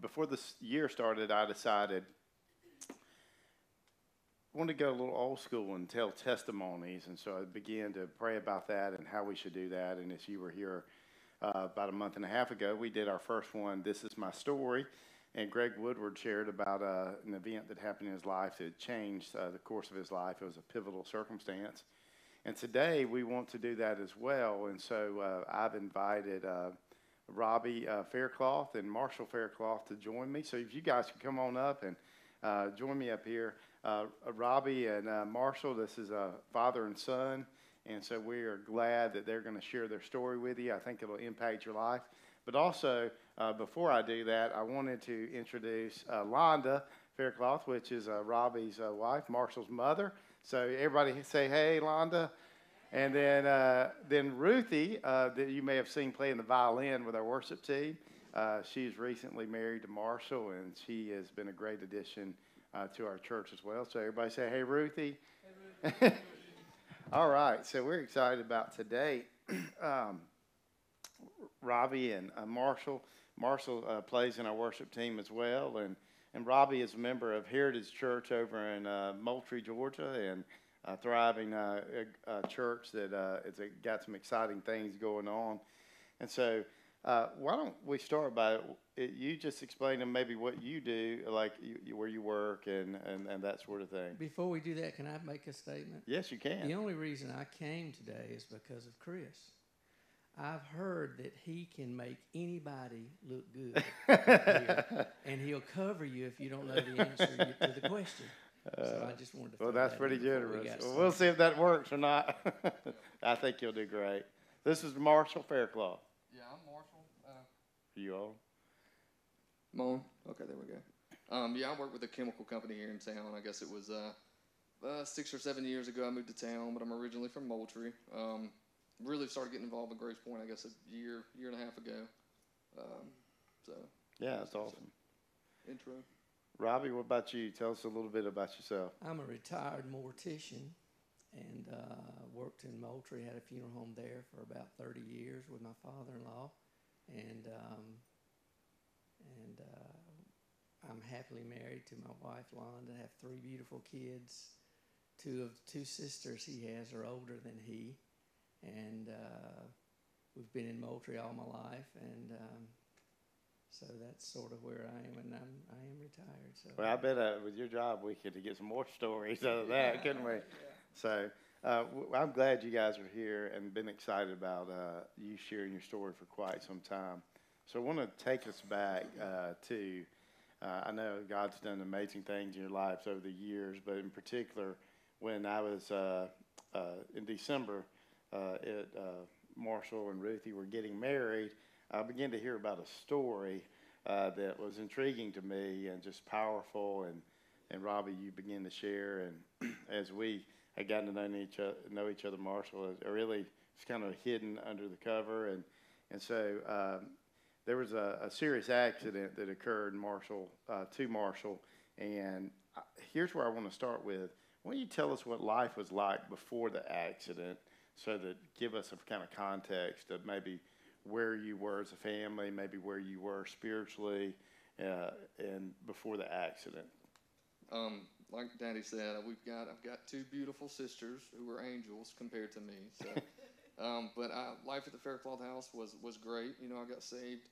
before this year started, I decided I wanted to go a little old school and tell testimonies, and so I began to pray about that and how we should do that. And as you were here about a month and a half ago, we did our first one, This Is My Story, and Greg Woodward shared about an event that happened in his life that changed the course of his life. It was a pivotal circumstance. And today we want to do that as well, and so I've invited Robby Faircloth and Marshall Faircloth to join me. So if you guys can come on up and join me up here. Robby and Marshall, this is a father and son, and so we are glad that they're going to share their story with you. I think it'll impact your life. But also, before I do that, I wanted to introduce Londa Faircloth, which is Robby's wife, Marshall's mother. So everybody say, hey, Londa. And then Ruthie, that you may have seen playing the violin with our worship team. She's recently married to Marshall, and she has been a great addition to our church as well. So everybody say, hey, Ruthie. Hey, Ruthie. All right, so we're excited about today. Robby and Marshall. Marshall plays in our worship team as well, and Robby is a member of Heritage Church over in Moultrie, Georgia, and a thriving church that has got some exciting things going on. And so why don't we start by you just explaining maybe what you do, like where you work and that sort of thing. Before we do that, can I make a statement? Yes, you can. The only reason I came today is because of Chris. I've heard that he can make anybody look good here, and he'll cover you if you don't know the answer to the question. So I just wanted to. Well, that's pretty generous. We'll see if that works or not. I think you'll do great. This is Marshall Faircloth. Yeah, I'm Marshall. You all? I'm on. Okay, there we go. Yeah, I work with a chemical company here in town. I guess it was 6 or 7 years ago I moved to town, but I'm originally from Moultrie. Really started getting involved in Grace Point, I guess, a year and a half ago. Yeah, that's awesome. Intro. Robby, what about you? Tell us a little bit about yourself. I'm a retired mortician and worked in Moultrie, had a funeral home there for about 30 years with my father-in-law. And I'm happily married to my wife, Londa. I have 3 beautiful kids. Two sisters he has are older than he. And we've been in Moultrie all my life, and so that's sort of where I am, and I am retired. So. Well, I bet with your job we could get some more stories out of that, couldn't we? Yeah. So I'm glad you guys are here and been excited about you sharing your story for quite some time. So I want to take us back to, I know God's done amazing things in your lives over the years, but in particular when I was in December, Marshall and Ruthie were getting married, I began to hear about a story that was intriguing to me and just powerful. And Robby, you began to share, and as we had gotten to know each other, Marshall really was kind of hidden under the cover, and so there was a serious accident that occurred, to Marshall, and here's where I want to start with. Why don't you tell us what life was like before the accident? So that give us a kind of context of maybe where you were as a family, maybe where you were spiritually, and before the accident. Like Daddy said, I've got 2 beautiful sisters who were angels compared to me. So, but life at the Faircloth house was great. You know, I got saved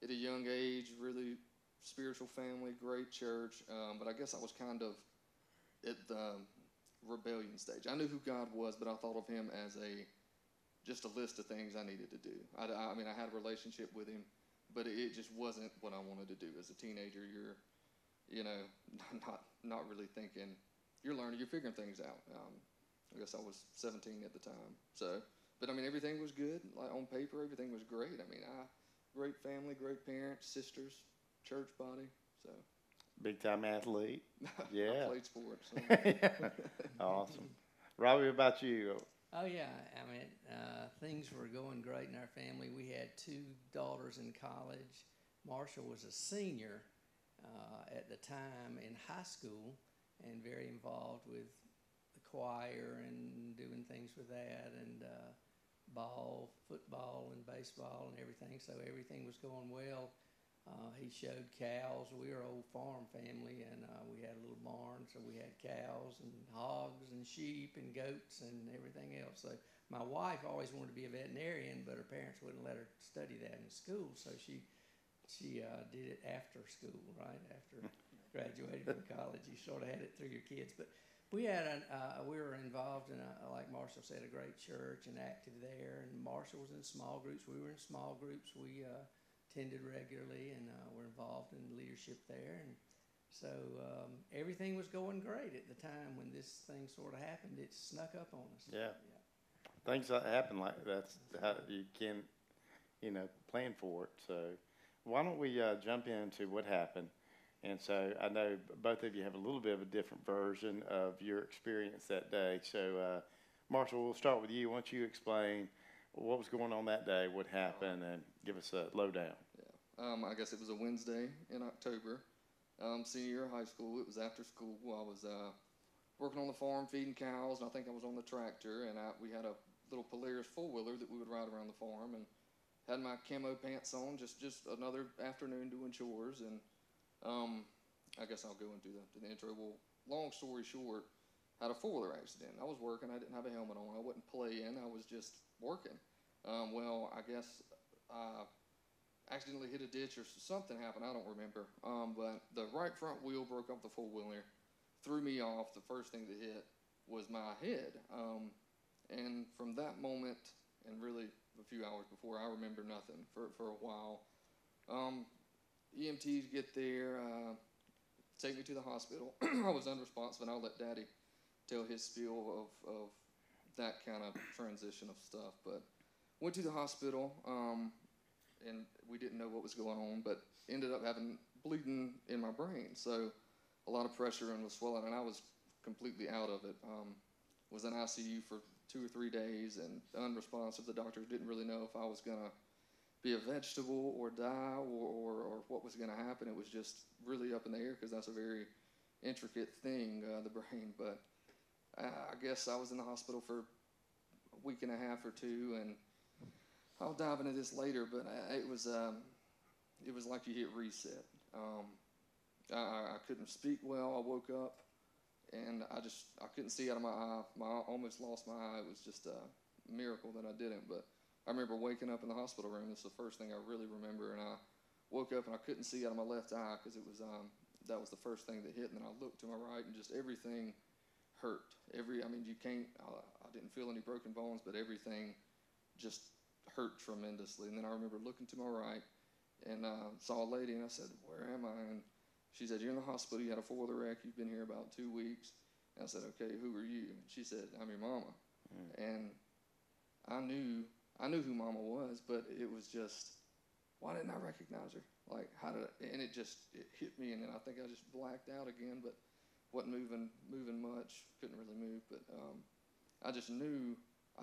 at a young age, really spiritual family, great church. But I guess I was kind of at the rebellion stage. I knew who God was, but I thought of him as just a list of things I needed to do. I mean, I had a relationship with him, but it just wasn't what I wanted to do. As a teenager, you're, not really thinking. You're learning, you're figuring things out. I guess I was 17 at the time. So, but I mean, everything was good. Like on paper, everything was great. I mean, great family, great parents, sisters, church body. So. Big time athlete. Yeah. I played sports. So. Yeah. Awesome. Robby, what about you? Oh yeah, I mean things were going great in our family. We had 2 daughters in college. Marshall was a senior at the time in high school and very involved with the choir and doing things with that and football and baseball and everything. So everything was going well. He showed cows. We were an old farm family, and we had a little barn, so we had cows and hogs and sheep and goats and everything else. So my wife always wanted to be a veterinarian, but her parents wouldn't let her study that in school, so she did it after school, right after graduated from college. You sort of had it through your kids, but we had we were involved in like Marshall said, a great church and active there. And Marshall was in small groups. We were in small groups. We attended regularly and were involved in leadership there. And so everything was going great at the time when this thing sort of happened. It snuck up on us. Yeah. Things that happen like that's how you can, plan for it. So why don't we jump into what happened? And so I know both of you have a little bit of a different version of your experience that day. So Marshall, we'll start with you. Why don't you explain what was going on that day, what happened, and give us a lowdown. Yeah. I guess it was a Wednesday in October, senior year of high school. It was after school. I was working on the farm, feeding cows, and I think I was on the tractor, and we had a little Polaris four-wheeler that we would ride around the farm, and had my camo pants on, just another afternoon doing chores, and I guess I'll go into the intro. Well, long story short, had a four-wheeler accident. I was working. I didn't have a helmet on. I wasn't playing. I was just working. Well, I guess I accidentally hit a ditch or something happened. I don't remember. But the right front wheel broke off the four-wheeler, threw me off. The first thing that hit was my head. And from that moment, and really a few hours before, I remember nothing for a while. EMTs get there, take me to the hospital. I was unresponsive, and I'll let Daddy tell his spiel of that kind of transition of stuff. But went to the hospital, and we didn't know what was going on, but ended up having bleeding in my brain. So a lot of pressure and was swelling, and I was completely out of it. Was in ICU for 2 or 3 days and unresponsive. The doctors didn't really know if I was going to be a vegetable or die or what was going to happen. It was just really up in the air because that's a very intricate thing, the brain. But I guess I was in the hospital for a week and a half or two, and I'll dive into this later, but it was like you hit reset. I couldn't speak well. I woke up, and I couldn't see out of my eye. I almost lost my eye. It was just a miracle that I didn't, but I remember waking up in the hospital room. This is the first thing I really remember, and I woke up and I couldn't see out of my left eye because it was that was the first thing that hit. And then I looked to my right, and just everything hurt. I didn't feel any broken bones, but everything just hurt tremendously. And then I remember looking to my right and saw a lady, and I said, "Where am I?" And she said, "You're in the hospital. You had a four-wheeler wreck. You've been here about 2 weeks." And I said, "Okay, who are you?" And she said, "I'm your mama." And I knew who Mama was, but it was just, why didn't I recognize her? Like, and it hit me, and then I think I just blacked out again, but wasn't moving much, couldn't really move, but I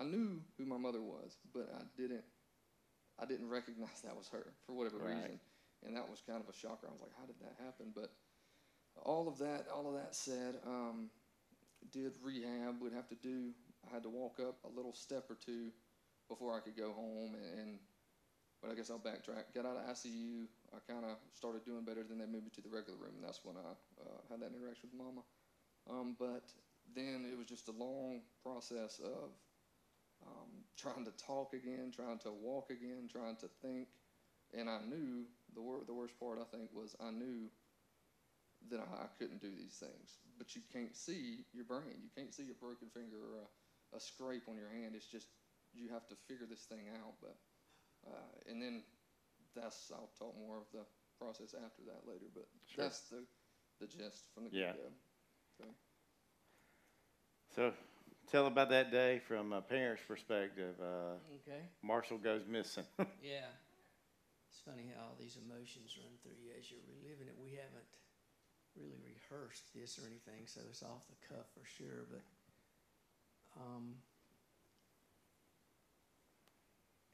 knew who my mother was, but I didn't recognize that was her for whatever reason, and that was kind of a shocker. I was like, how did that happen? But all of that said, did rehab. I had to walk up a little step or two before I could go home, but I guess I'll backtrack. Got out of ICU, I kind of started doing better, then they moved me to the regular room, and that's when I had that interaction with Mama. But then it was just a long process of trying to talk again, trying to walk again, trying to think, and I knew, the worst part I think was I knew that I couldn't do these things. But you can't see your brain. You can't see a broken finger or a scrape on your hand. It's just, you have to figure this thing out. But and then I'll talk more of the process after that later, but sure. That's the gist from the get-go. So tell about that day from a parent's perspective. Okay. Marshall goes missing. Yeah. It's funny how all these emotions run through you as you're reliving it. We haven't really rehearsed this or anything, so it's off the cuff for sure, but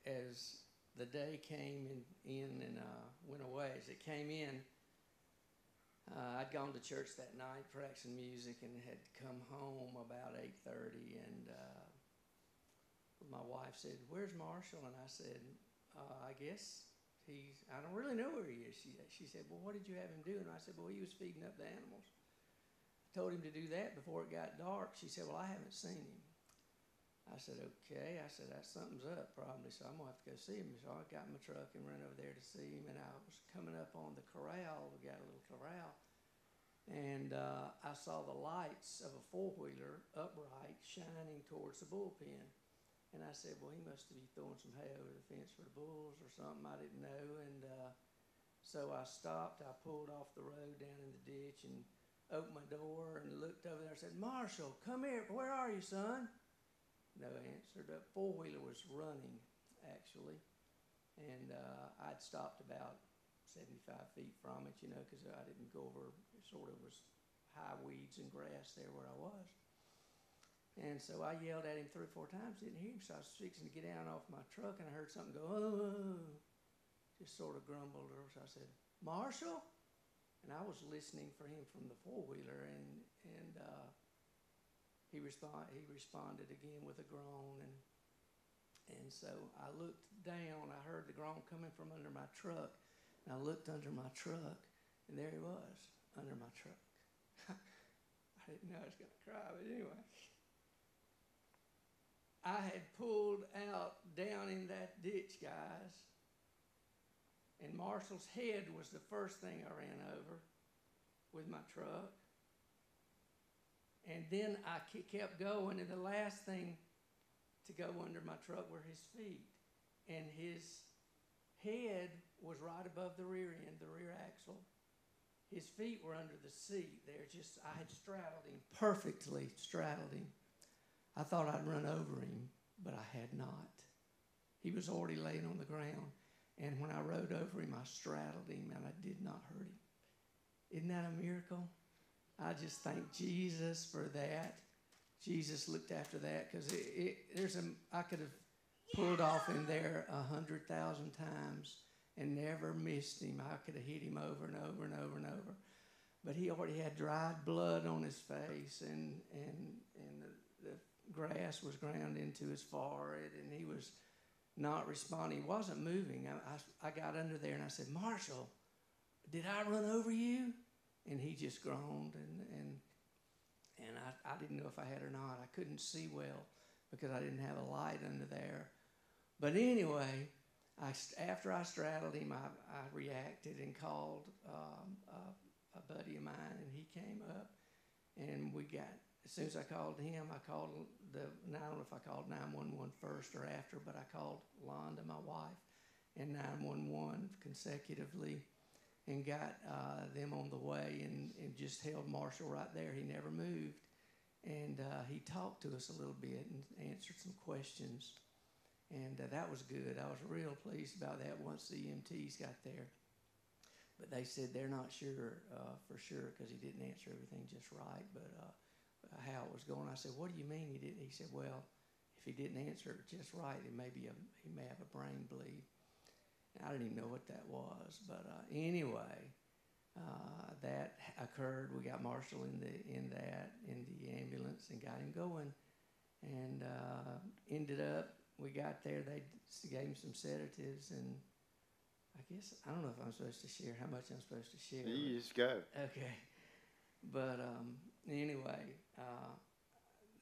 as the day came in and went away, as it came in, I'd gone to church that night practicing music and had come home about 8:30, and my wife said, "Where's Marshall?" And I said, "I guess I don't really know where he is. She said, well, what did you have him do? And I said, well, he was feeding up the animals. I told him to do that before it got dark. She said, well, I haven't seen him. I said, okay. I said, something's up probably, so I'm going to have to go see him. So I got in my truck and ran over there to see him, and I was coming up on the corral. We got a little corral. And I saw the lights of a four-wheeler upright shining towards the bullpen. And I said, well, he must be throwing some hay over the fence for the bulls or something. I didn't know. And so I stopped. I pulled off the road down in the ditch and opened my door and looked over there and said, Marshall, come here. Where are you, son? No answer. The four-wheeler was running, actually. And I'd stopped about 75 feet from it, because I didn't go over, it sort of was high weeds and grass there where I was. And so I yelled at him 3 or 4 times, didn't hear him, so I was fixing to get down off my truck, and I heard something go, oh, just sort of grumbled. So I said, Marshall? And I was listening for him from the four-wheeler, and he responded again with a groan, and so I looked down. I heard the groan coming from under my truck, and I looked under my truck, and there he was, under my truck. I didn't know I was going to cry, but anyway. I had pulled out down in that ditch, guys, and Marshall's head was the first thing I ran over with my truck. And then I kept going, and the last thing to go under my truck were his feet. And his head was right above the rear end, the rear axle. His feet were under the seat there. I had straddled him, perfectly straddled him. I thought I'd run over him, but I had not. He was already laying on the ground. And when I rode over him, I straddled him, and I did not hurt him. Isn't that a miracle? I just thank Jesus for that. Jesus looked after that, because I could have pulled off in there 100,000 times and never missed him. I could have hit him over and over and over and over. But he already had dried blood on his face, and the grass was ground into his forehead, and he was not responding. He wasn't moving. I got under there, and I said, Marshall, did I run over you? And he just groaned, and I didn't know if I had or not. I couldn't see well because I didn't have a light under there. But anyway, after I straddled him, I reacted and called a buddy of mine, and he came up, and as soon as I called him, I called I don't know if I called 911 first or after, but I called Londa, my wife, and 911 consecutively, and got them on the way, and just held Marshall right there. He never moved. And he talked to us a little bit and answered some questions. And that was good. I was real pleased about that once the EMTs got there. But they said they're not sure for sure, because he didn't answer everything just right, but how it was going. I said, what do you mean he didn't? He said, well, if he didn't answer it just right, he may have a brain bleed. I didn't even know what that was, but anyway, that occurred. We got Marshall in the ambulance and got him going, and ended up, we got there. They gave him some sedatives, and I guess I don't know if I'm supposed to share how much I'm supposed to share. You just go. Okay, but anyway,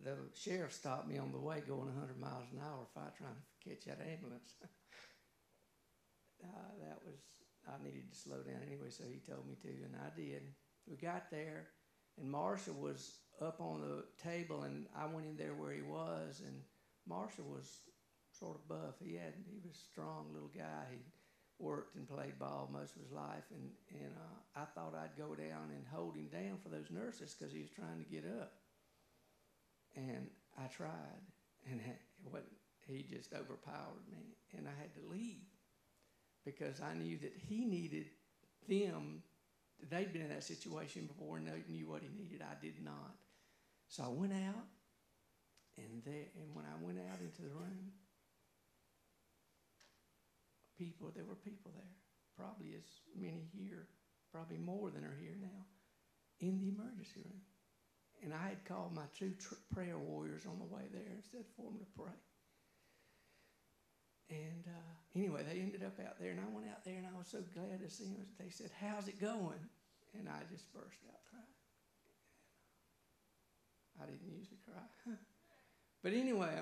the sheriff stopped me on the way going 100 miles an hour trying to catch that ambulance. I needed to slow down anyway, so he told me to, and I did. We got there, and Marshall was up on the table, and I went in there where he was, and Marshall was sort of buff. He was a strong little guy. He worked and played ball most of his life, and I thought I'd go down and hold him down for those nurses because he was trying to get up. And I tried, and he just overpowered me, and I had to leave, because I knew that he needed them. They'd been in that situation before and they knew what he needed. I did not. So I went out, and when I went out into the room, there were people there, probably as many here, probably more than are here now, in the emergency room. And I had called my 2 prayer warriors on the way there and said for them to pray. And anyway, they ended up out there, and I went out there, and I was so glad to see them. They said, "How's it going?" And I just burst out crying. I didn't usually cry. But anyway,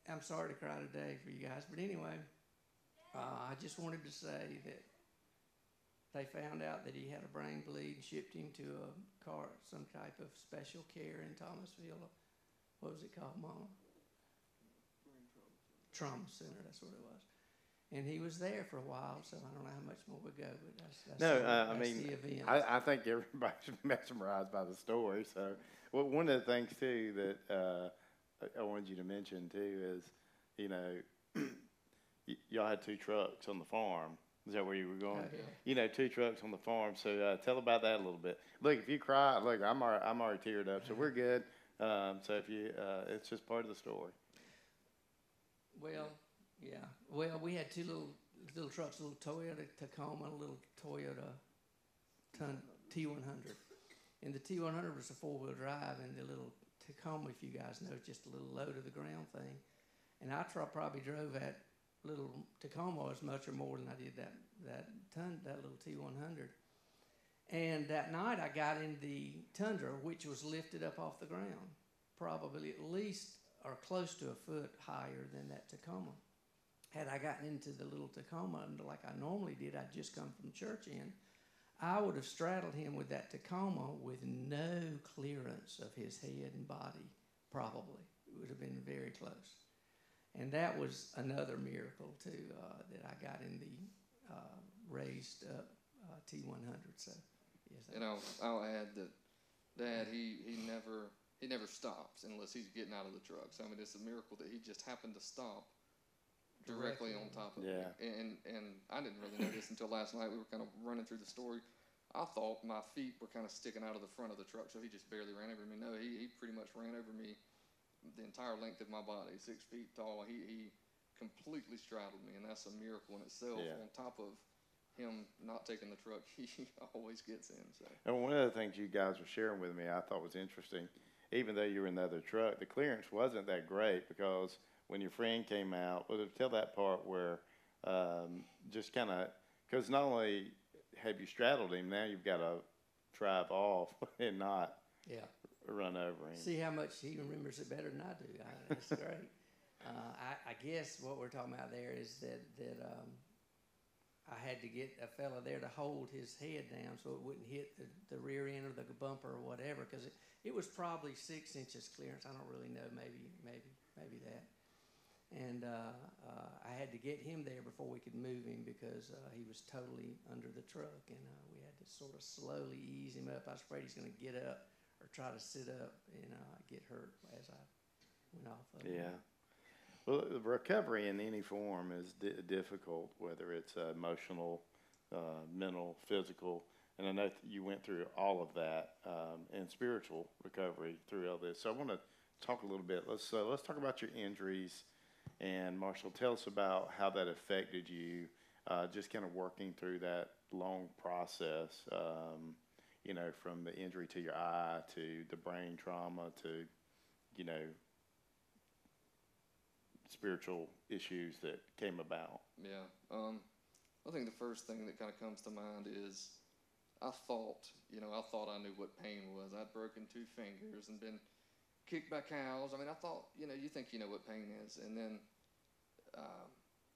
I'm sorry to cry today for you guys. But anyway, I just wanted to say that they found out that he had a brain bleed, shipped him to a car, some type of special care in Thomasville. What was it called, Mama? Trauma Center, that's what it was. And he was there for a while, so I don't know how much more we go, but that's the event. I think everybody's mesmerized by the story. So, well, one of the things too that I wanted you to mention too is, you know, y'all had 2 trucks on the farm. Is that where you were going? Okay. You know, 2 trucks on the farm. So tell about that a little bit. Look, if you cry, look, I'm already teared up, so we're good. So if you, it's just part of the story. Well, yeah. Well, we had 2 little trucks, a little Toyota Tacoma, a little Toyota T100. And the T100 was a 4-wheel drive, and the little Tacoma, if you guys know, is just a little low to the ground thing. And I probably drove that little Tacoma as much or more than I did that little T100. And that night I got in the Tundra, which was lifted up off the ground, probably at least or close to a foot higher than that Tacoma. Had I gotten into the little Tacoma like I normally did, I'd just come from church in, I would have straddled him with that Tacoma with no clearance of his head and body, probably. It would have been very close. And that was another miracle, too, that I got in the raised up T100. So, yes. And I'll add that Dad, he never stops unless he's getting out of the truck. So, I mean, it's a miracle that he just happened to stop directly on top of me. And I didn't really know this until last night. We were kind of running through the story. I thought my feet were kind of sticking out of the front of the truck, so he just barely ran over me. No, he pretty much ran over me the entire length of my body, 6 feet tall. He completely straddled me, and that's a miracle in itself. Yeah. On top of him not taking the truck, he always gets in. So. And one of the things you guys were sharing with me I thought was interesting, even though you were in the other truck, the clearance wasn't that great because when your friend came out, well, tell that part where just kind of, because not only have you straddled him, now you've got to drive off and not run over him. See how much he remembers it better than I do. That's great. I guess what we're talking about there is that I had to get a fella there to hold his head down so it wouldn't hit the rear end of the bumper or whatever, because it was probably 6 inches clearance. I don't really know, maybe that. And I had to get him there before we could move him because he was totally under the truck, and we had to sort of slowly ease him up. I was afraid he's going to get up or try to sit up and get hurt as I went off of him. Yeah. Well, the recovery in any form is difficult, whether it's emotional, mental, physical. And I know you went through all of that and spiritual recovery through all this. So I want to talk a little bit. Let's talk about your injuries. And Marshall, tell us about how that affected you, just kind of working through that long process, you know, from the injury to your eye to the brain trauma to, you know, spiritual issues that came about. Yeah. I think the first thing that kind of comes to mind is I thought I knew what pain was. I'd broken 2 fingers and been kicked by cows. I mean, I thought, you think you know what pain is. And then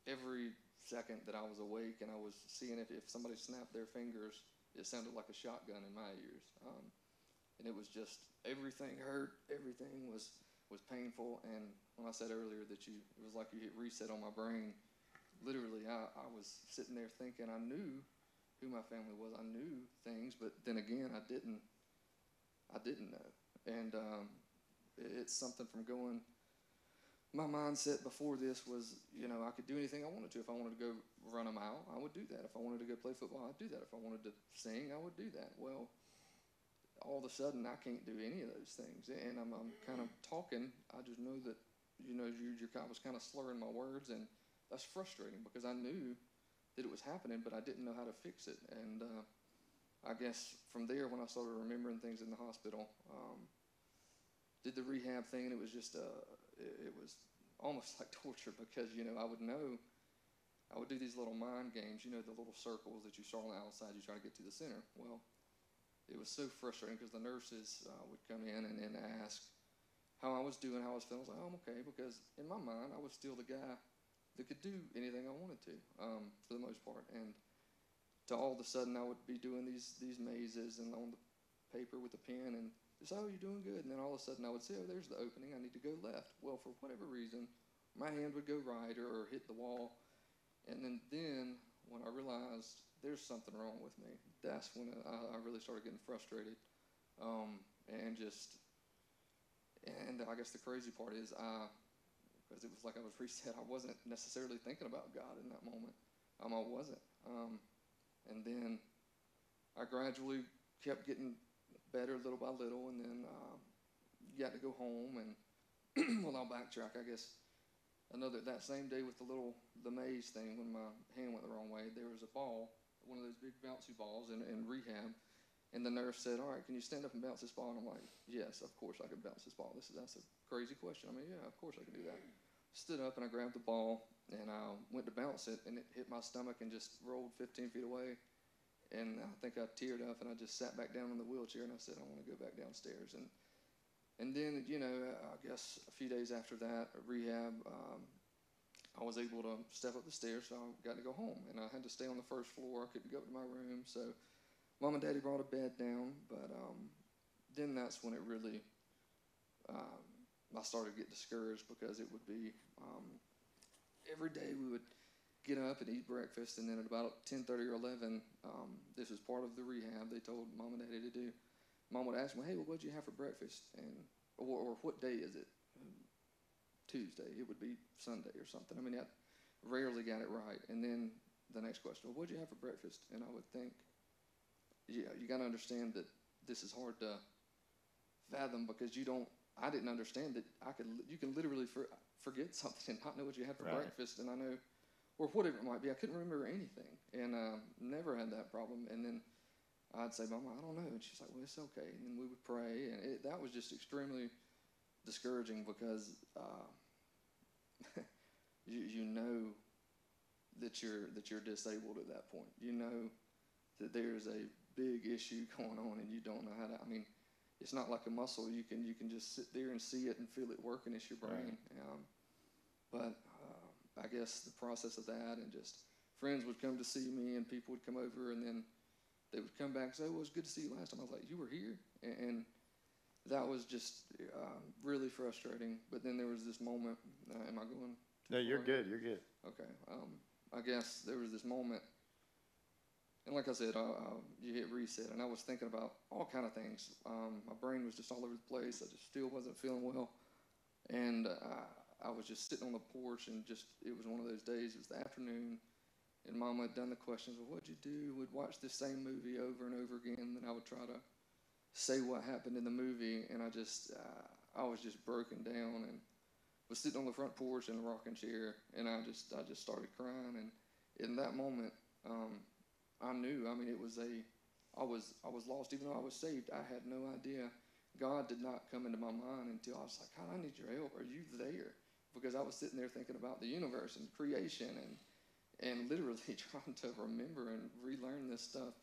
every second that I was awake and I was seeing if somebody snapped their fingers, it sounded like a shotgun in my ears. And it was just, everything hurt, everything was painful. And when I said earlier that it was like you hit reset on my brain, literally I was sitting there thinking I knew who my family was. I knew things, but then again, I didn't know. And it's something from going, my mindset before this was, I could do anything I wanted to. If I wanted to go run a mile, I would do that. If I wanted to go play football, I'd do that. If I wanted to sing, I would do that. Well, all of a sudden, I can't do any of those things. And I'm kind of talking. I just know that, I was kind of slurring my words, and that's frustrating because I knew that it was happening, but I didn't know how to fix it. And I guess from there, when I started remembering things in the hospital, did the rehab thing, and it was just, it was almost like torture because, I would know I would do these little mind games, you know, the little circles that you saw on the outside, you try to get to the center. Well, it was so frustrating because the nurses would come in and ask how I was doing, how I was feeling. I was like, oh, I'm okay, because in my mind, I was still the guy that could do anything I wanted to, for the most part. And to all of a sudden, I would be doing these mazes and on the paper with a pen and just, oh, you're doing good. And then all of a sudden, I would say, oh, there's the opening. I need to go left. Well, for whatever reason, my hand would go right or hit the wall. And then when I realized there's something wrong with me, that's when I really started getting frustrated. And I guess the crazy part is because it was like I was reset, I wasn't necessarily thinking about God in that moment. I wasn't. And then I gradually kept getting better little by little, and then got to go home. And well, I'll backtrack, I guess. That same day with the maze thing, when my hand went the wrong way, there was a ball, one of those big bouncy balls in rehab, and the nurse said, all right, can you stand up and bounce this ball? And I'm like, yes, of course I can bounce this ball. That's a crazy question. I mean, yeah, of course I can do that. Stood up and I grabbed the ball and I went to bounce it, and it hit my stomach and just rolled 15 feet away. And I think I teared up, and I just sat back down in the wheelchair and I said, I want to go back downstairs. And then, you know, I guess a few days after that, rehab, I was able to step up the stairs, so I got to go home. And I had to stay on the first floor. I couldn't go up to my room. So Mom and Daddy brought a bed down. But then that's when it really, I started to get discouraged, because it would be every day we would get up and eat breakfast. And then at about 10:30 or 11, this was part of the rehab they told Mom and Daddy to do. Mom would ask me, hey, well, what'd you have for breakfast? Or what day is it? Tuesday. It would be Sunday or something. I mean, I rarely got it right. And then the next question, well, what'd you have for breakfast? And I would think, yeah, you got to understand that this is hard to fathom, because I didn't understand that you can literally forget something and not know what you had for breakfast. And I know, or whatever it might be, I couldn't remember anything. And never had that problem. And then I'd say, Mama, I don't know. And she's like, well, it's okay. And then we would pray. And that was just extremely discouraging, because you know that you're disabled at that point. You know that there's a big issue going on, and you don't know how to. I mean, it's not like a muscle. You can just sit there and see it and feel it working. It's your brain. Right. But I guess the process of that, and just friends would come to see me, and people would come over, and then they would come back and say, oh, it was good to see you last time. I was like, you were here? And that was just really frustrating. But then there was this moment. Am I going? No, you're good. You're good. Okay. I guess there was this moment. And like I said, you hit reset. And I was thinking about all kind of things. My brain was just all over the place. I just still wasn't feeling well. And I was just sitting on the porch, and it was one of those days. It was the afternoon. And Mama had done the questions, well, what'd you do? We'd watch the same movie over and over again. And then I would try to say what happened in the movie. And I was just broken down, and was sitting on the front porch in a rocking chair. And I just started crying. And in that moment, I knew, I mean, I was lost. Even though I was saved, I had no idea. God did not come into my mind until I was like, God, I need your help. Are you there? Because I was sitting there thinking about the universe and creation, and literally trying to remember and relearn this stuff.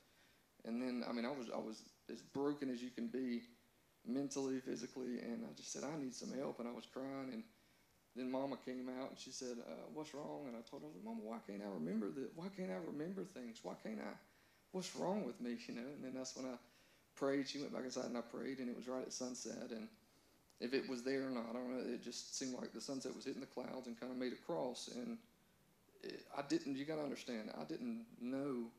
And then, I mean, I was as broken as you can be, mentally, physically, and I just said, I need some help, and I was crying. And then Mama came out, and she said, what's wrong? And I told her, Mama, why can't I remember why can't I remember things? What's wrong with me, you know? And then that's when I prayed. She went back inside, and I prayed, and it was right at sunset. And if it was there or not, I don't know, it just seemed like the sunset was hitting the clouds and kind of made a cross. And you got to understand, I didn't know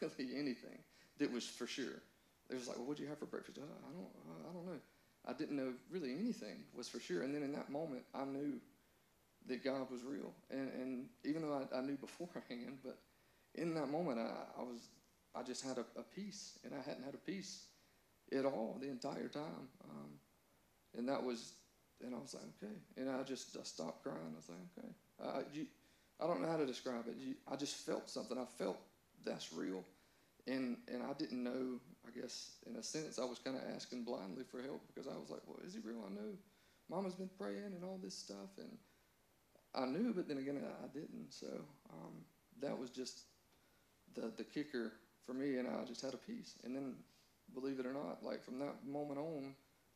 really anything that was for sure. It was like, well, what'd you have for breakfast? I don't know. I didn't know really anything was for sure. And then in that moment, I knew that God was real. And even though I knew beforehand, but in that moment, I just had a peace, and I hadn't had a peace at all the entire time. And I was like, okay. And I stopped crying. I was like, okay. I don't know how to describe it. I just felt something. I felt that's real. And I didn't know, I guess, in a sense, I was kind of asking blindly for help, because I was like, well, is he real? I know Mama's been praying and all this stuff. And I knew, but then again, I didn't. So that was just the kicker for me, and I just had a peace. And then, believe it or not, like from that moment on,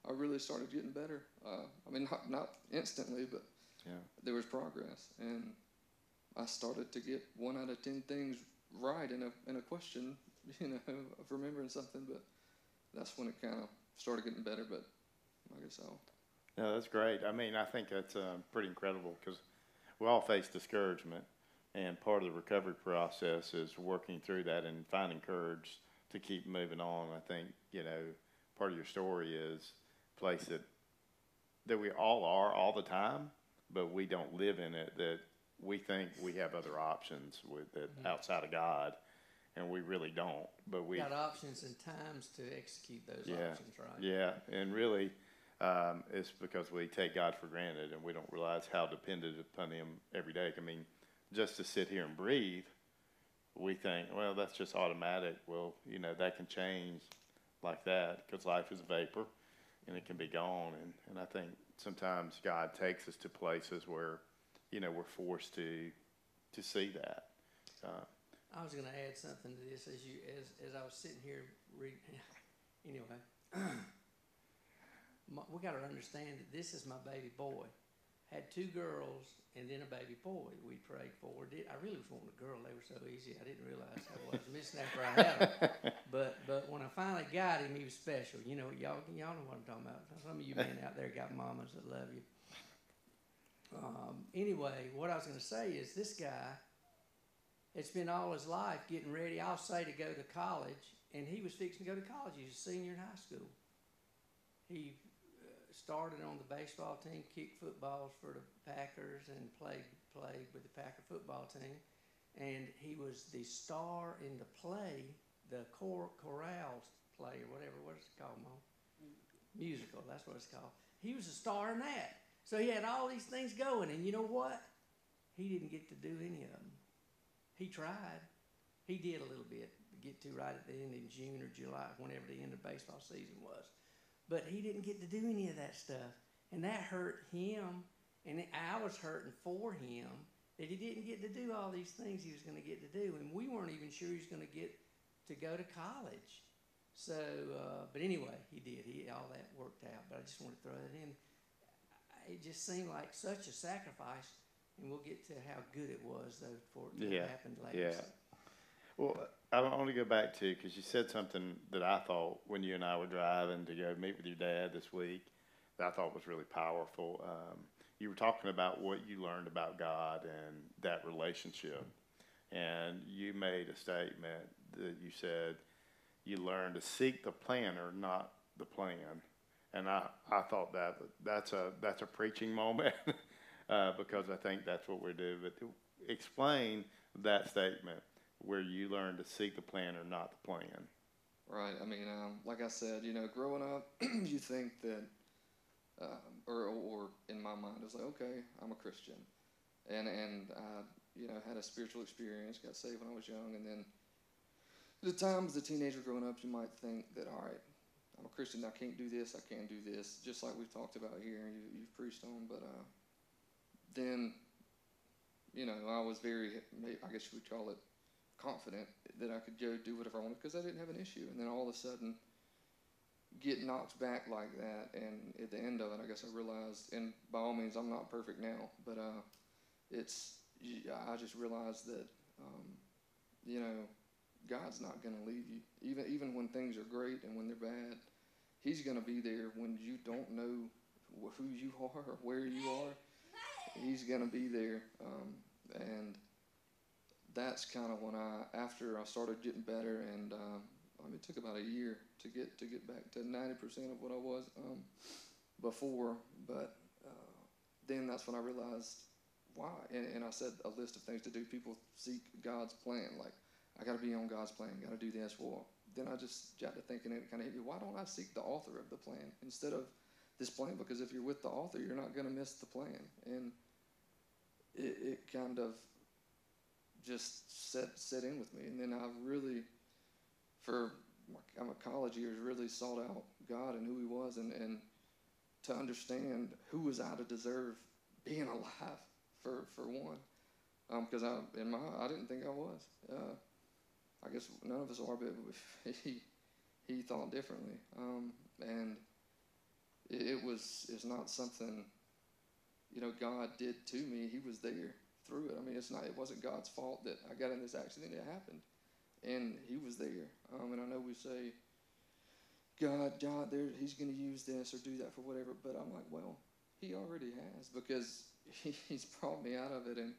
I really started getting better. I mean, not instantly, but there was progress, and I started to get 1 out of 10 things right in a question, of remembering something. But that's when it kind of started getting better. But I guess I'll. No, that's great. I mean, I think that's pretty incredible because we all face discouragement, and part of the recovery process is working through that and finding courage to keep moving on. I think, part of your story is a place that we all are all the time, but we don't live in it, that we think we have other options that outside of God, and we really don't. But we got options and times to execute those options, right? Yeah, and really, it's because we take God for granted and we don't realize how dependent upon Him every day. I mean, just to sit here and breathe, we think, well, that's just automatic. Well, that can change like that because life is a vapor and it can be gone. And I think sometimes God takes us to places where, we're forced to see that. I was going to add something to this as I was sitting here reading. Anyway, we got to understand that this is my baby boy. Had 2 girls and then a baby boy we prayed for. I really was wanting a girl. They were so easy. I didn't realize how I was missing after I had them. But when I finally got him, he was special. Y'all know what I'm talking about. Some of you men out there got mamas that love you. Anyway, what I was going to say is this guy, it's been all his life getting ready, I'll say, to go to college, and he was fixing to go to college. He was a senior in high school. He started on the baseball team, kicked footballs for the Packers, and played with the Packer football team. And he was the star in the play, the chorale play, or whatever. What is it called, Mom? Musical, that's what it's called. He was a star in that. So he had all these things going, and you know what? He didn't get to do any of them. He tried. He did a little bit to get to right at the end in June or July, whenever the end of baseball season was. But he didn't get to do any of that stuff. And that hurt him, and I was hurting for him that he didn't get to do all these things he was going to get to do. And we weren't even sure he was going to get to go to college. So, but anyway, he did. All that worked out. But I just want to throw that in. It just seemed like such a sacrifice, and we'll get to how good it was, though, for it to happen later. Yeah. Well, I want to go back to, because you said something that I thought when you and I were driving to go meet with your dad this week that I thought was really powerful. You were talking about what you learned about God and that relationship, and you made a statement that you said you learned to seek the planner, not the plan. And I thought that's a preaching moment because I think that's what we're doing. But explain that statement where you learn to seek the planner, not the plan. Right. I mean, like I said, growing up, you think that, or in my mind, it was like, okay, I'm a Christian, and I, had a spiritual experience, got saved when I was young, and then the time as a teenager growing up, you might think that, all right, I'm a Christian, I can't do this, I can't do this, just like we've talked about here and you've preached on. But then, I was very, I guess you would call it, confident that I could go do whatever I wanted because I didn't have an issue. And then all of a sudden, get knocked back like that, and at the end of it, I guess I realized, and by all means, I'm not perfect now, but I just realized that, God's not going to leave you. Even when things are great and when they're bad, He's going to be there when you don't know who you are or where you are. He's going to be there. And that's kind of when after I started getting better, and it took about a year to get back to 90% of what I was before. But then that's when I realized why. And I said a list of things to do. People seek God's plan, like, I got to be on God's plan, got to do this. Well, then I just got to thinking, and it kind of hit me, why don't I seek the author of the plan instead of this plan? Because if you're with the author, you're not going to miss the plan. And it kind of just set in with me. And then I really, for my college years, really sought out God and who He was, and to understand who was I to deserve being alive for one, because I didn't think I was. I guess none of us are, but he thought differently, and it's not something, God did to me. He was there through it. I mean, it wasn't God's fault that I got in this accident. It happened, and He was there. And I know we say, God, He's going to use this or do that for whatever, but I'm like, well, He already has, because He's brought me out of it. And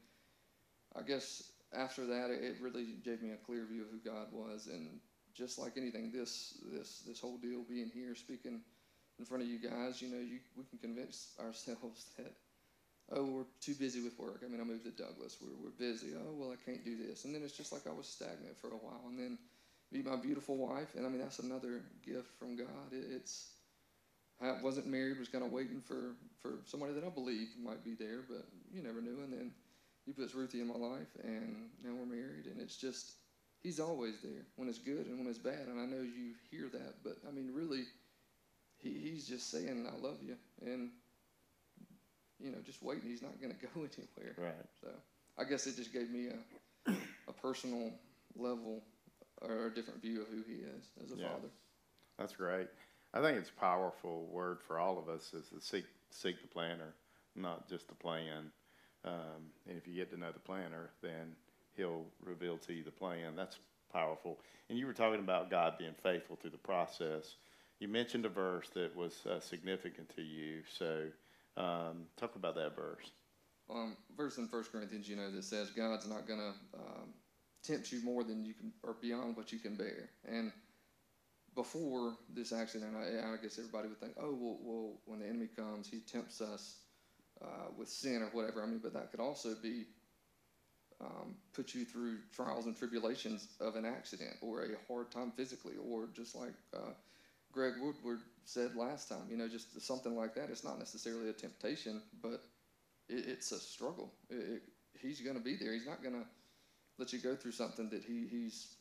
I guess after that, it really gave me a clear view of who God was. And just like anything, this whole deal, being here, speaking in front of you guys, we can convince ourselves that, oh, we're too busy with work. I mean, I moved to Douglas. We're busy. Oh, well, I can't do this. And then it's just like I was stagnant for a while. And then meet my beautiful wife. And I mean, that's another gift from God. I wasn't married, was kind of waiting for somebody that I believed might be there, but you never knew. And then He puts Ruthie in my life, and now we're married. And it's just, He's always there when it's good and when it's bad. And I know you hear that, but I mean, really, He's just saying, I love you. And just waiting. He's not going to go anywhere. Right. So I guess it just gave me a personal level or a different view of who He is as a father. That's great. I think it's a powerful word for all of us is to seek the planner, not just the plan. And if you get to know the planner, then He'll reveal to you the plan. That's powerful. And you were talking about God being faithful through the process. You mentioned a verse that was significant to you. So talk about that verse. Verse in 1 Corinthians, that says God's not going to tempt you more than you can, or beyond what you can bear. And before this accident, I guess everybody would think, oh, well, when the enemy comes, he tempts us with sin or whatever. I mean, but that could also be put you through trials and tribulations of an accident or a hard time physically, or just like Greg Woodward said last time, just something like that. It's not necessarily a temptation, but it's a struggle. He's going to be there. He's not going to let you go through something that he's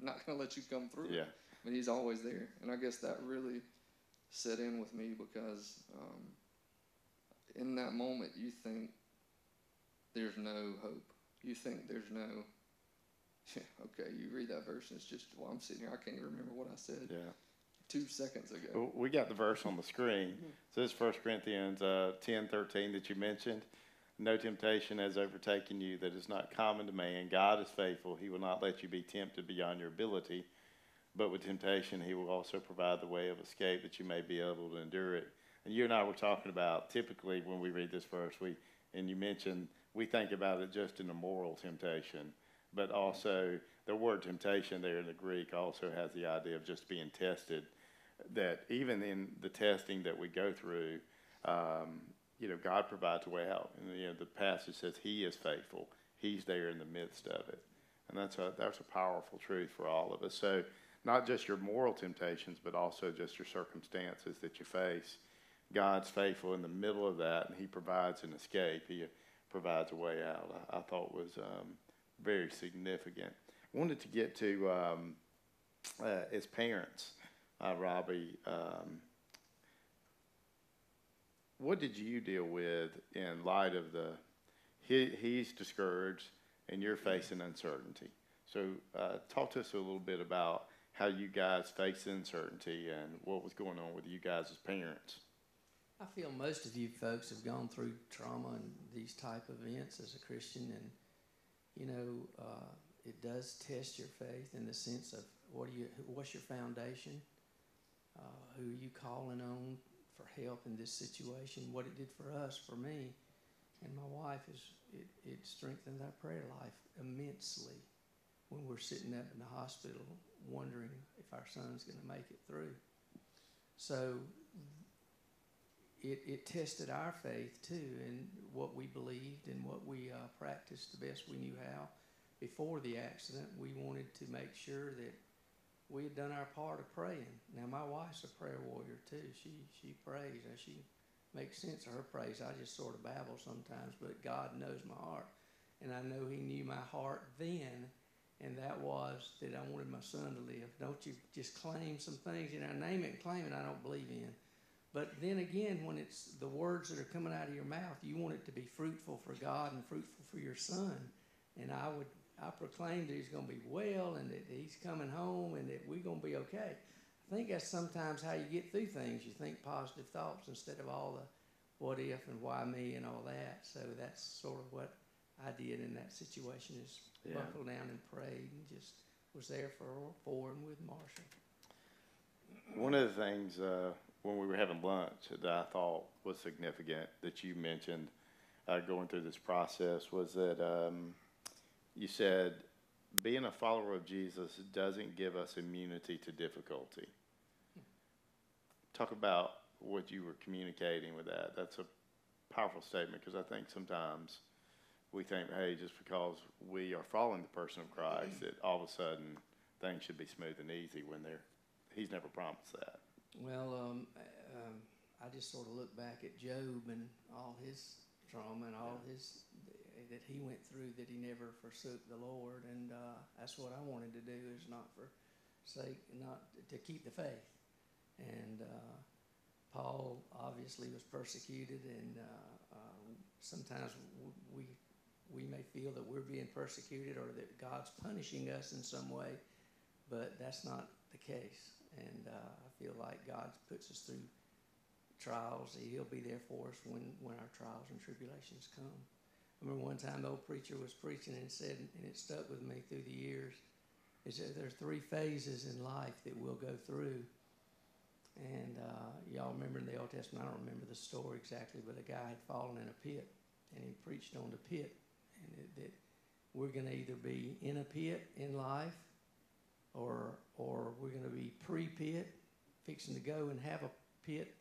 not going to let you come through. Yeah. I mean, He's always there. And I guess that really set in with me, because in that moment you think there's no hope. You think there's no, okay, you read that verse and it's just, well, I'm sitting here, I can't even remember what I said 2 seconds ago. Well, we got the verse on the screen. So this is 1 Corinthians 10:13 that you mentioned. No temptation has overtaken you that is not common to man. God is faithful. He will not let you be tempted beyond your ability. But with temptation, He will also provide the way of escape that you may be able to endure it. And you and I were talking about, typically when we read this verse, and you mentioned, we think about it just in a moral temptation. But also, the word temptation there in the Greek also has the idea of just being tested. That even in the testing that we go through, God provides a way out. And the passage says He is faithful. He's there in the midst of it. And that's a powerful truth for all of us. So not just your moral temptations, but also just your circumstances that you face. God's faithful in the middle of that, and He provides an escape. He provides a way out. I thought was very significant. I wanted to get to, as parents, Robby, what did you deal with in light of he's discouraged and you're facing uncertainty? So talk to us a little bit about how you guys face uncertainty and what was going on with you guys as parents. I feel most of you folks have gone through trauma and these type of events as a Christian, and it does test your faith in the sense of what's your foundation, who are you calling on for help in this situation. What it did for us, for me, and my wife it strengthened our prayer life immensely when we're sitting up in the hospital wondering if our son's going to make it through. So it tested our faith too, and what we believed and what we practiced the best we knew how. Before the accident, we wanted to make sure that we had done our part of praying. Now, my wife's a prayer warrior too. She prays. Now, she makes sense of her praise. I just sort of babble sometimes, but God knows my heart. And I know He knew my heart then, and that was that I wanted my son to live. Don't you just claim some things, name it and claim it, I don't believe in. but then again, when it's the words that are coming out of your mouth, you want it to be fruitful for God and fruitful for your son. And I proclaimed that he's going to be well and that he's coming home and that we're going to be okay. I think that's sometimes how you get through things. You think positive thoughts instead of all the what if and why me and all that. So that's sort of what I did in that situation, is buckle down and prayed and just was there for and with Marshall. One of the things when we were having lunch that I thought was significant that you mentioned going through this process was that you said being a follower of Jesus doesn't give us immunity to difficulty. Talk about what you were communicating with that. That's a powerful statement, because I think sometimes we think, hey, just because we are following the person of Christ, that all of a sudden things should be smooth and easy when he's never promised that. Well, I just sort of look back at Job and all his trauma and all his that he went through, that he never forsook the Lord, and that's what I wanted to do, is not to keep the faith. And Paul obviously was persecuted, and sometimes we may feel that we're being persecuted or that God's punishing us in some way, but that's not the case. And I feel like God puts us through trials. He'll be there for us when our trials and tribulations come. I remember one time the old preacher was preaching and said, and it stuck with me through the years, is that there are 3 phases in life that we'll go through. And y'all remember in the Old Testament, I don't remember the story exactly, but a guy had fallen in a pit, and he preached on the pit, and that we're going to either be in a pit in life, or we're going to be pre-pit, fixing to go and have a pit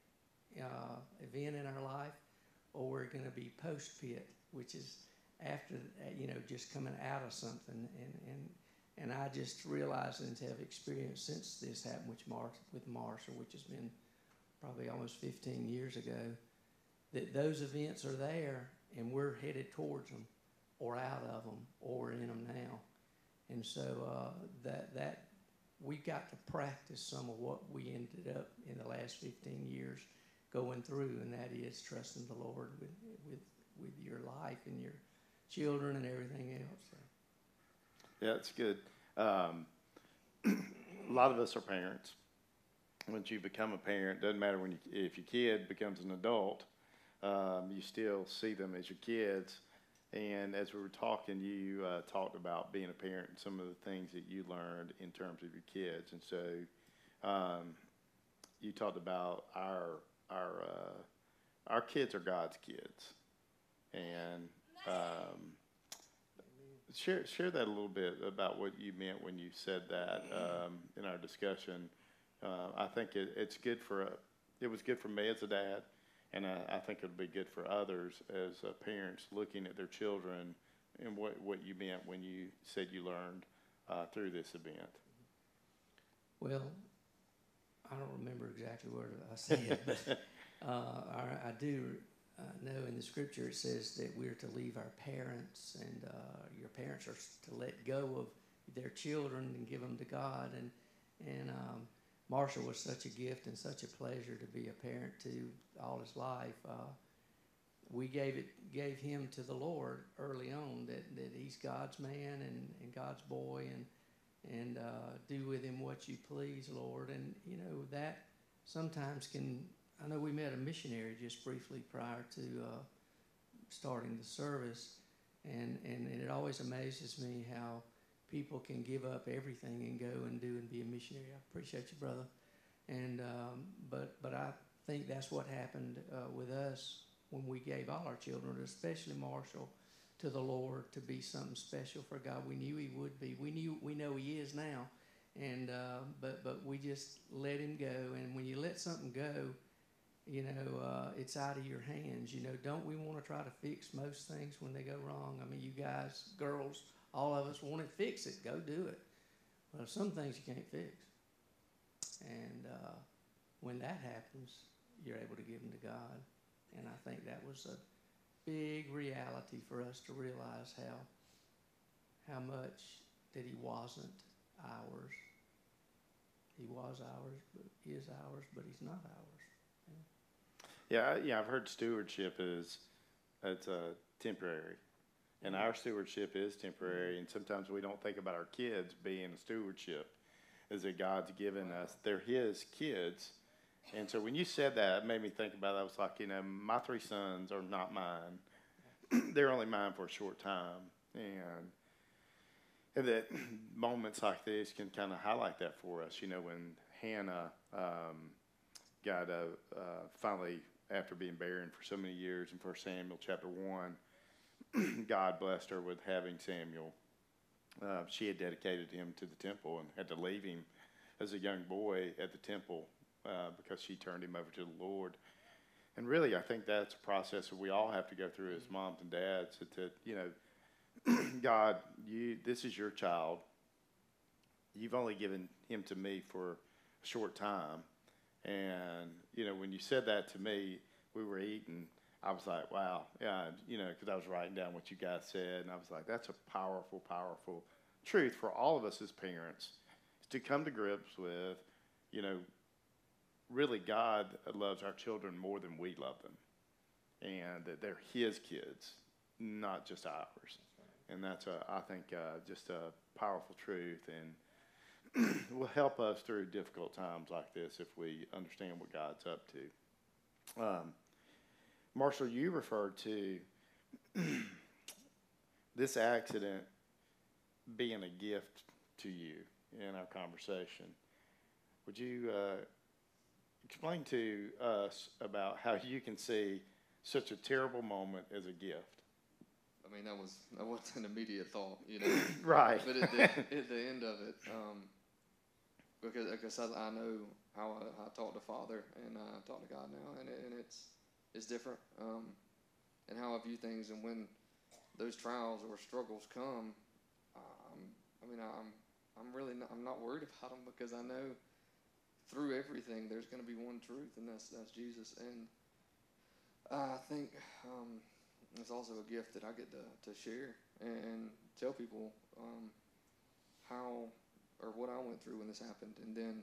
event in our life, or we're going to be post-pit, which is after, just coming out of something. And I just realized and have experienced since this happened with Marshall, which has been probably almost 15 years ago, that those events are there and we're headed towards them or out of them or we're in them now. And so that we've got to practice some of what we ended up in the last 15 years going through, and that is trusting the Lord with your life and your children and everything else. So. Yeah, it's good. A lot of us are parents. Once you become a parent, doesn't matter if your kid becomes an adult, you still see them as your kids. And as we were talking, you talked about being a parent and some of the things that you learned in terms of your kids. And so you talked about our kids are God's kids. And share that a little bit about what you meant when you said that in our discussion. I think it was good for me as a dad, and I think it'll be good for others as parents looking at their children and what you meant when you said you learned through this event. Well, I don't remember exactly what I said, but I do know in the scripture it says that we're to leave our parents, and your parents are to let go of their children and give them to God. And Marshall was such a gift and such a pleasure to be a parent to all his life. We gave him to the Lord early on, that he's God's man and God's boy, and do with him what you please, Lord. And that sometimes can. I know we met a missionary just briefly prior to starting the service, and it always amazes me how people can give up everything and go and do and be a missionary. I appreciate you, brother. And but I think that's what happened with us when we gave all our children, especially Marshall, to the Lord to be something special for God. We knew he would be. We know he is now, and but we just let him go. And when you let something go, it's out of your hands. Don't we want to try to fix most things when they go wrong? I mean, you guys, girls, all of us want to fix it. Go do it. Well, some things you can't fix. And when that happens, you're able to give them to God. And I think that was a big reality for us to realize how much that he wasn't ours. He was ours, but he is ours, but he's not ours. Yeah, I've heard stewardship is it's temporary, and our stewardship is temporary. And sometimes we don't think about our kids being a stewardship, is that God's given us. They're His kids, and so when you said that, it made me think about it. I was like, my 3 sons are not mine. They're only mine for a short time, and that moments like this can kind of highlight that for us. When Hannah got finally, after being barren for so many years in 1 Samuel chapter 1, God blessed her with having Samuel. She had dedicated him to the temple and had to leave him as a young boy at the temple because she turned him over to the Lord. And really, I think that's a process that we all have to go through as moms and dads. God, this is your child. You've only given him to me for a short time. And, when you said that to me, we were eating, I was like, wow, yeah, because I was writing down what you guys said, and I was like, that's a powerful, powerful truth for all of us as parents, is to come to grips with, really God loves our children more than we love them, and that they're His kids, not just ours. And that's, I think, just a powerful truth, and will help us through difficult times like this if we understand what God's up to. Marshall, you referred to this accident being a gift to you in our conversation. Would you explain to us about how you can see such a terrible moment as a gift? I mean, that wasn't an immediate thought, Right. But at the end of it, because I know how I talk to Father and I talk to God now, and it's different, and how I view things. And when those trials or struggles come, I'm not worried about them, because I know through everything there's going to be one truth, and that's Jesus. And I think it's also a gift that I get to share and tell people how or what I went through when this happened. And then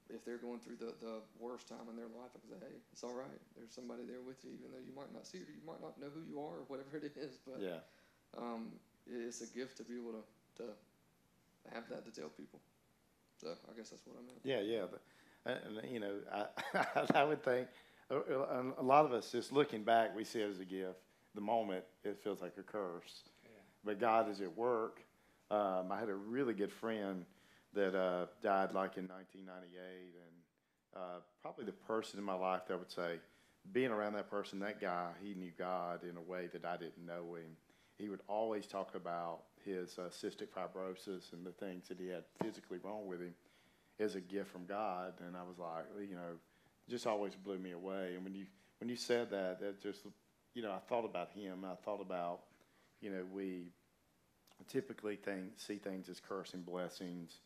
if they're going through the worst time in their life, I can say, hey, it's all right. There's somebody there with you, even though you might not see it or you might not know who you are or whatever it is. But yeah. It's a gift to be able to have that to tell people. So I guess that's what I meant. Yeah. And, I would think a lot of us, just looking back, we see it as a gift. The moment, it feels like a curse. Yeah. But God is at work. I had a really good friend that died like in 1998, and probably the person in my life that I would say, being around that person, that guy, he knew God in a way that I didn't know him. He would always talk about his cystic fibrosis and the things that he had physically wrong with him as a gift from God, and I was like, just always blew me away. And when you said that just, I thought about him. I thought about, we typically see things as curse and blessings,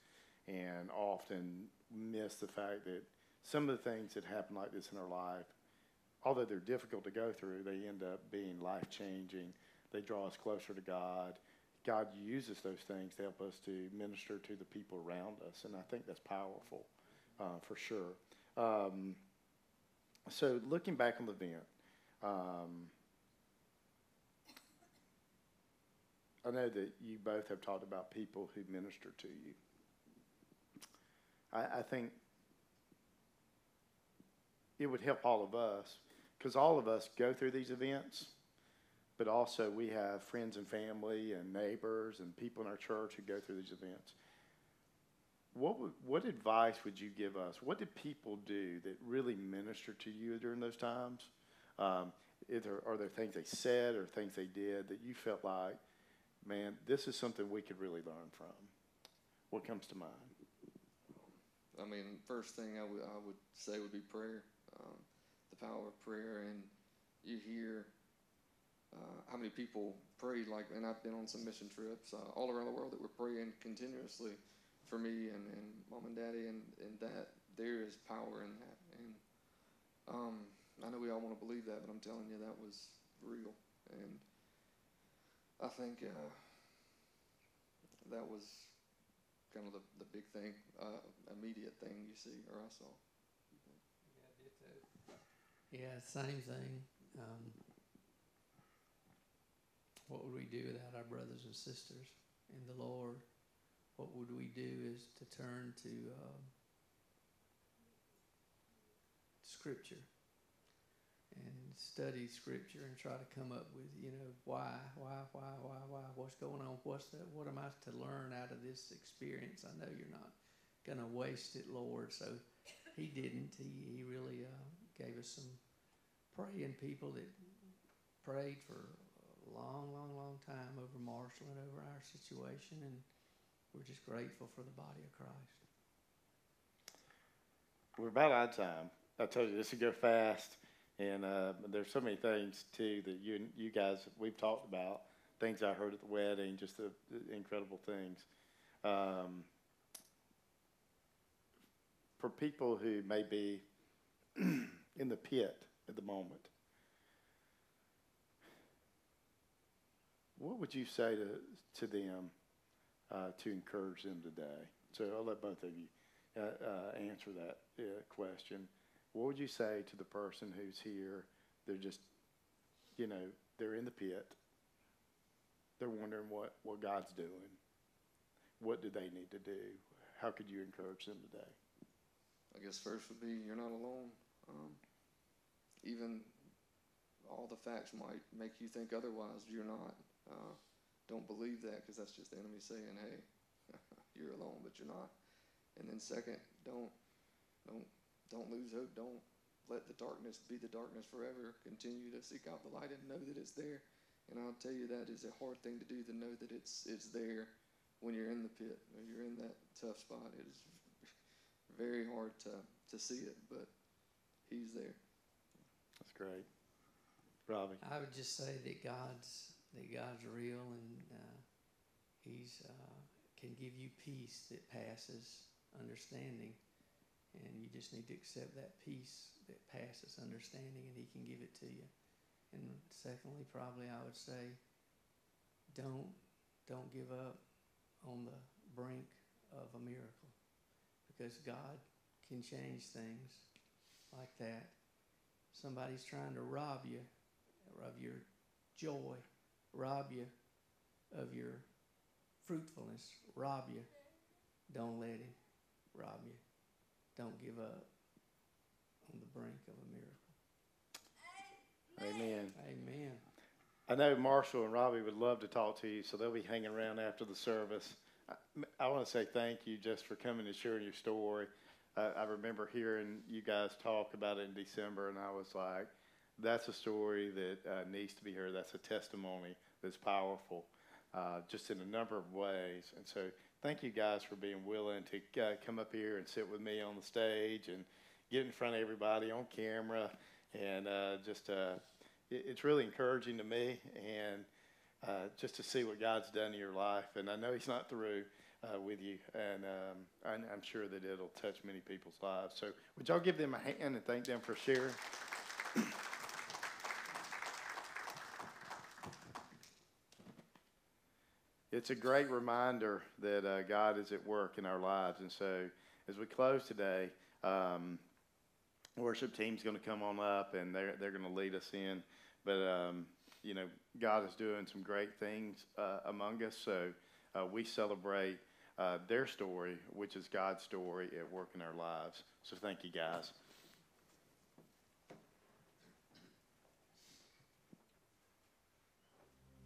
and often miss the fact that some of the things that happen like this in our life, although they're difficult to go through, they end up being life-changing. They draw us closer to God. God uses those things to help us to minister to the people around us, and I think that's powerful, for sure. So looking back on the event, I know that you both have talked about people who minister to you. I think it would help all of us, because all of us go through these events, but also we have friends and family and neighbors and people in our church who go through these events. What advice would you give us? What did people do that really minister to you during those times? Are there things they said or things they did that you felt like, man, this is something we could really learn from? What comes to mind? I mean, first thing I would say would be prayer, the power of prayer. And you hear how many people pray, and I've been on some mission trips all around the world that were praying continuously for me and Mom and Daddy, and that there is power in that. And I know we all want to believe that, but I'm telling you, that was real. And I think that was kind of the big thing, immediate thing you see, or I saw. Yeah, Yeah, same thing. What would we do without our brothers and sisters in the Lord? What would we do is to turn to Scripture and study Scripture and try to come up with, why, what's going on? What am I to learn out of this experience? I know you're not going to waste it, Lord. So he didn't. He really gave us some praying people that prayed for a long, long, long time over Marshall and over our situation, and we're just grateful for the body of Christ. We're about out of time. I told you this would go fast, and there's so many things too that you guys we've talked about. Things I heard at the wedding, just the incredible things. For people who may be in the pit at the moment, what would you say to them to encourage them today? So I'll let both of you answer that question. What would you say to the person who's here? They're just, they're in the pit. They're wondering what God's doing. What do they need to do? How could you encourage them today? I guess first would be you're not alone. Even all the facts might make you think otherwise. You're not. Don't believe that, because that's just the enemy saying, "Hey, you're alone," but you're not. And then second, don't lose hope. Don't let the darkness be the darkness forever. Continue to seek out the light and know that it's there. And I'll tell you, that is a hard thing to do, to know that it's there when you're in the pit, when you're in that tough spot. It is very hard to see it, but he's there. That's great. Robby? I would just say that God's real, and he's can give you peace that passes understanding, and you just need to accept that peace that passes understanding, and he can give it to you. And secondly, probably I would say, don't give up on the brink of a miracle, because God can change things like that. Somebody's trying to rob you of your joy, rob you of your fruitfulness, rob you. Don't let him rob you. Don't give up on the brink of a miracle. Amen. Amen. I know Marshall and Robby would love to talk to you, so they'll be hanging around after the service. I want to say thank you just for coming and sharing your story. I remember hearing you guys talk about it in December, and I was like, that's a story that needs to be heard. That's a testimony that's powerful, just in a number of ways. And so thank you guys for being willing to come up here and sit with me on the stage and get in front of everybody on camera. And it's really encouraging to me, and just to see what God's done in your life. And I know he's not through with you, and I'm sure that it'll touch many people's lives. So would y'all give them a hand and thank them for sharing? It's a great reminder that God is at work in our lives. And so as we close today, worship team's going to come on up, and they're going to lead us in. But, God is doing some great things among us. So we celebrate their story, which is God's story at work in our lives. So thank you, guys.